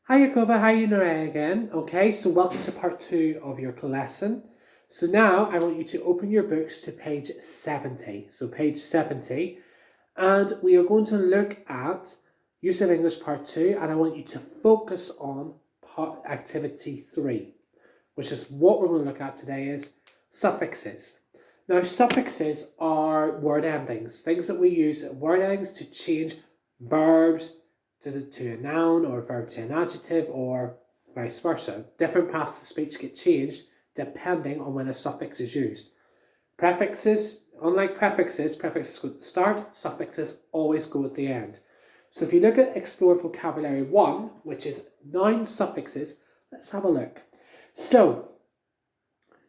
Hi Jacoba, hi Nora again. Okay, so welcome to part two of your lesson. So now I want you to open your books to page 70. So page 70, and we are going to look at Use of English part two, and I want you to focus on activity three, which is what we're going to look at today is suffixes. Now suffixes are word endings, things that we use word endings to change verbs to a noun or a verb to an adjective or vice versa. Different paths of speech get changed depending on when a suffix is used. Prefixes, unlike prefixes go at the start, suffixes always go at the end. So if you look at Explore Vocabulary 1, which is noun suffixes, let's have a look. So,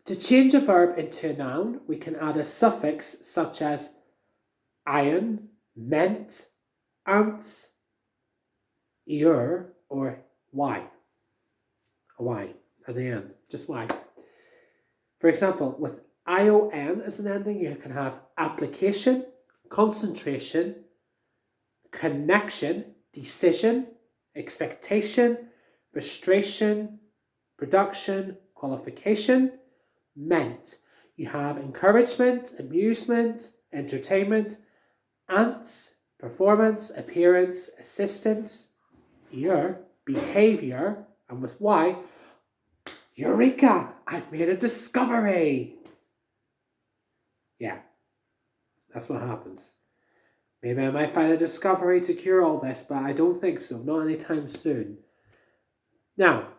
to change a verb into a noun, we can add a suffix such as iron, meant, ants, ear, or y. A y at the end, just y. For example, with ion as an ending, you can have application, concentration, connection, decision, expectation, frustration, production, qualification, meant. You have encouragement, amusement, entertainment, ants, performance, appearance, assistance, ear, behavior, and with y, Eureka! I've made a discovery! Yeah, that's what happens. Maybe I might find a discovery to cure all this, but I don't think so, not anytime soon. Now,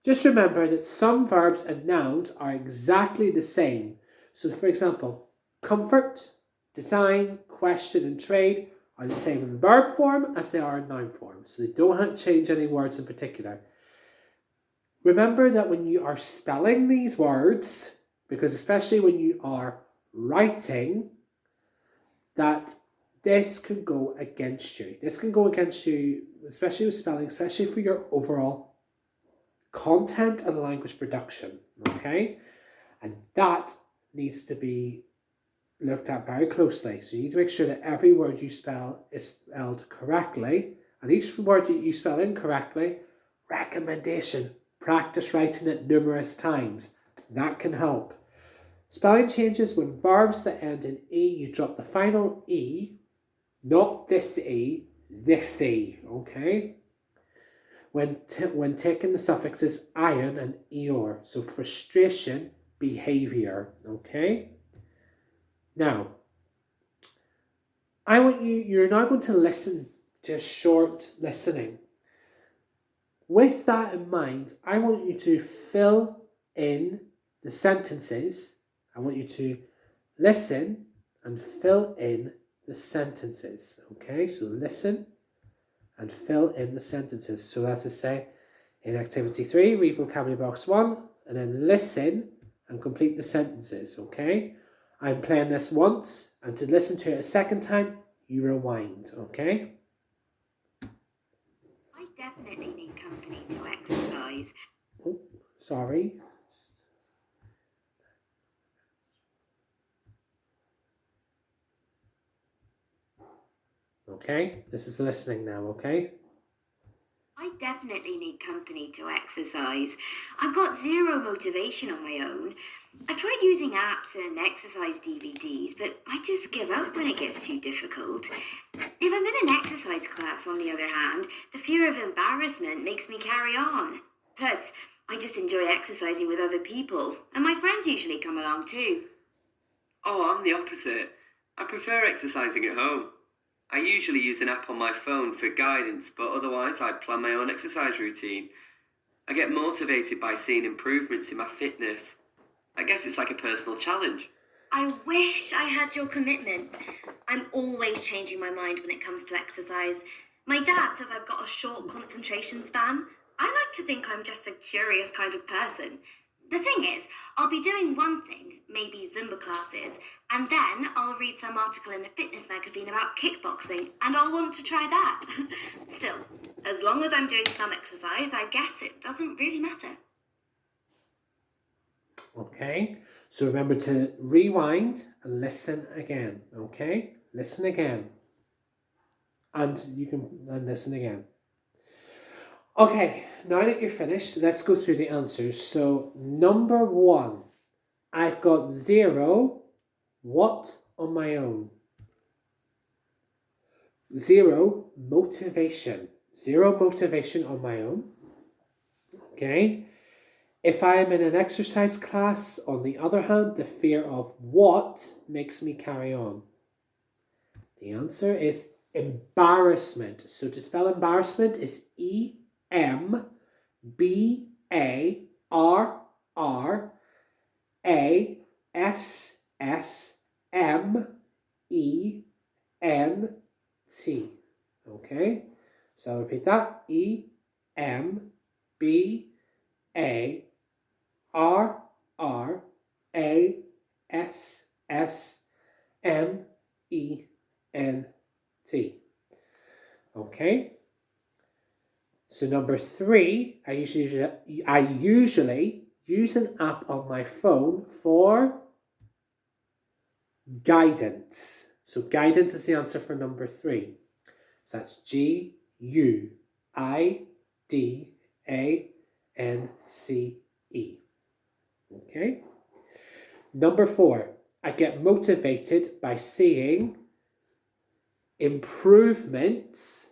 just remember that some verbs and nouns are exactly the same. So, for example, comfort, design, question, and trade are the same in verb form as they are in noun form. So they don't change any words in particular. Remember that when you are spelling these words, because especially when you are writing, that this can go against you. This can go against you, especially with spelling, especially for your overall content and language production, okay? And that needs to be looked at very closely. So you need to make sure that every word you spell is spelled correctly, and each word that you spell incorrectly, recommendation, practice writing it numerous times. That can help. Spelling changes when verbs that end in E, you drop the final E, not this E, this E, okay? When taking the suffixes ion and eor, so frustration, behavior, okay? Now, you're now going to listen to a short listening. With that in mind, I want you to fill in the sentences. I want you to listen and fill in the sentences. Okay, so listen and fill in the sentences. So as I say, in activity 3, read vocabulary box 1, and then listen and complete the sentences. Okay, I'm playing this once, and to listen to it a second time, you rewind. Okay. I definitely need company to exercise. Oh, sorry. Okay, this is listening now, okay? I definitely need company to exercise. I've got zero motivation on my own. I've tried using apps and exercise DVDs, but I just give up when it gets too difficult. If I'm in an exercise class, on the other hand, the fear of embarrassment makes me carry on. Plus, I just enjoy exercising with other people, and my friends usually come along too. Oh, I'm the opposite. I prefer exercising at home. I usually use an app on my phone for guidance, but otherwise I plan my own exercise routine. I get motivated by seeing improvements in my fitness. I guess it's like a personal challenge. I wish I had your commitment. I'm always changing my mind when it comes to exercise. My dad says I've got a short concentration span. I like to think I'm just a curious kind of person. The thing is, I'll be doing one thing, maybe Zumba classes, and then I'll read some article in a fitness magazine about kickboxing, and I'll want to try that. Still, as long as I'm doing some exercise, I guess it doesn't really matter. Okay, so remember to rewind and listen again, okay? Listen again. And you can listen again. Okay, now that you're finished, let's go through the answers. So, number 1, I've got 0 what on my own? 0 motivation. 0 motivation on my own. Okay. If I am in an exercise class, on the other hand, the fear of what makes me carry on? The answer is embarrassment. So to spell embarrassment is EMBARRASSMENT. Okay, so I'll repeat that. EMBARRASSMENT. Okay. So number 3, I usually use an app on my phone for guidance. So guidance is the answer for number 3. So that's GUIDANCE. Okay. Number 4, I get motivated by seeing improvements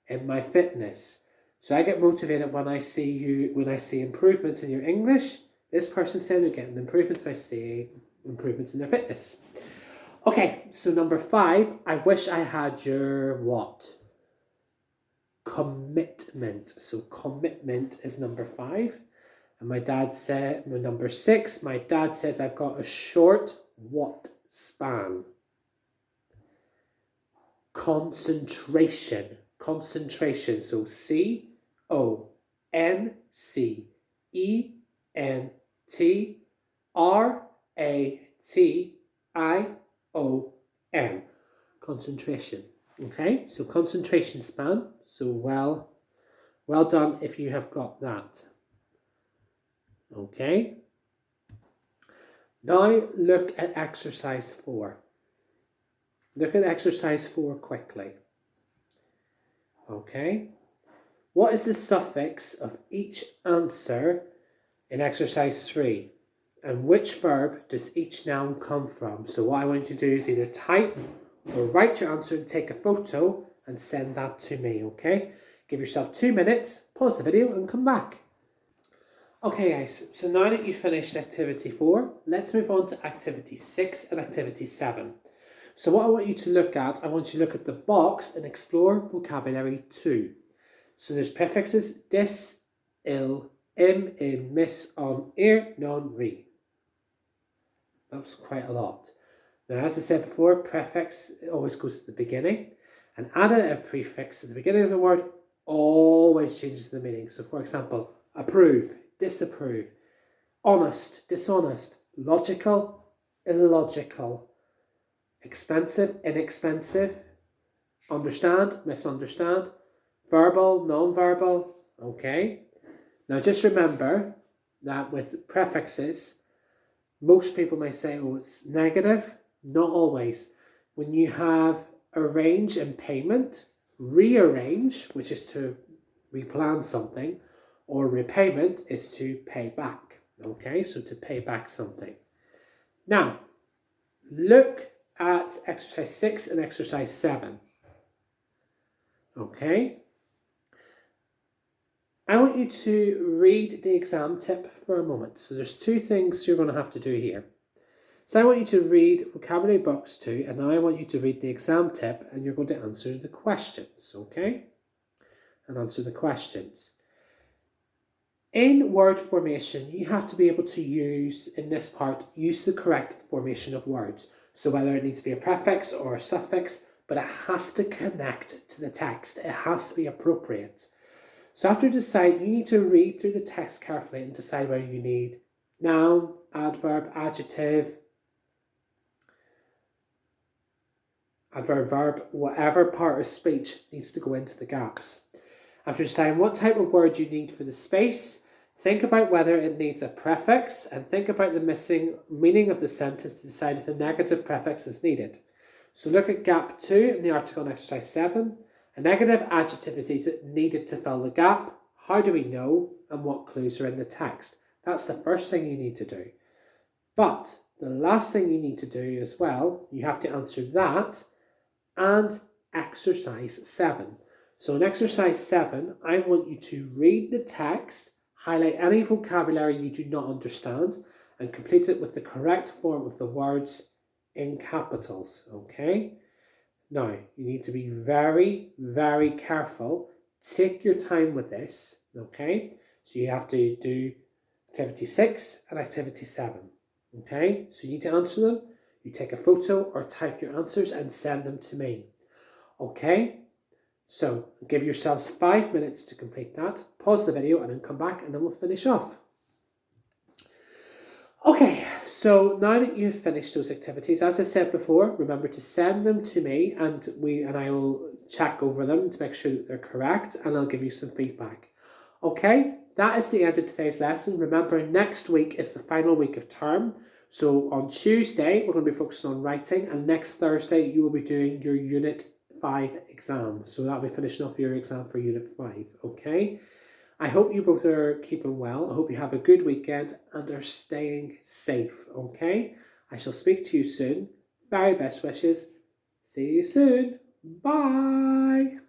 in my fitness. So I get motivated when I see improvements in your English. This person said they're getting improvements by seeing improvements in their fitness. Okay, so number 5, I wish I had your what? Commitment. So commitment is number 5. And my dad said, number 6, my dad says I've got a short what span? Concentration. So CONCENTRATION. Concentration. Okay, so concentration span. So well done if you have got that. Okay. Now look at exercise 4. Look at exercise 4 quickly. Okay. What is the suffix of each answer in exercise 3? And which verb does each noun come from? So what I want you to do is either type or write your answer and take a photo and send that to me, okay? Give yourself 2 minutes, pause the video and come back. Okay guys, so now that you've finished activity 4, let's move on to activity 6 and activity 7. So what I want you to look at, I want you to look at the box and explore vocabulary 2. So there's prefixes dis, il, im, in, mis, on, ir, non, re. That's quite a lot. Now, as I said before, prefix always goes to the beginning. An additive prefix at the beginning of the word always changes the meaning. So for example, approve, disapprove, honest, dishonest, logical, illogical, expensive, inexpensive, understand, misunderstand, verbal, non-verbal. Okay. Now just remember that with prefixes, most people may say, oh, it's negative. Not always. When you have arrange and payment, rearrange, which is to replan something, or repayment is to pay back. Okay, so to pay back something. Now, look at exercise 6 and exercise 7. Okay. I want you to read the exam tip for a moment. So there's 2 things you're going to have to do here. So I want you to read vocabulary box 2, and now I want you to read the exam tip, and you're going to answer the questions, okay? And answer the questions. In word formation, you have to be able to use, in this part, use the correct formation of words. So whether it needs to be a prefix or a suffix, but it has to connect to the text. It has to be appropriate. So after you decide, you need to read through the text carefully and decide where you need noun, adverb, adjective, adverb, verb, whatever part of speech needs to go into the gaps. After deciding what type of word you need for the space, think about whether it needs a prefix and think about the missing meaning of the sentence to decide if a negative prefix is needed. So look at gap 2 in the article in exercise 7 A negative adjective is needed to fill the gap. How do we know? And what clues are in the text? That's the first thing you need to do. But the last thing you need to do as well, you have to answer that and exercise 7. So in exercise 7, I want you to read the text, highlight any vocabulary you do not understand, and complete it with the correct form of the words in capitals, okay? Now, you need to be very, very careful. Take your time with this, okay? So you have to do activity 6 and activity 7, okay? So you need to answer them. You take a photo or type your answers and send them to me, okay? So give yourselves 5 minutes to complete that. Pause the video and then come back and then we'll finish off. Okay, so now that you've finished those activities, as I said before, remember to send them to me and I will check over them to make sure that they're correct and I'll give you some feedback. Okay, that is the end of today's lesson. Remember, next week is the final week of term. So on Tuesday, we're going to be focusing on writing, and next Thursday, you will be doing your Unit 5 exam. So that'll be finishing off your exam for Unit 5, okay? I hope you both are keeping well. I hope you have a good weekend and are staying safe, okay? I shall speak to you soon. Very best wishes. See you soon. Bye.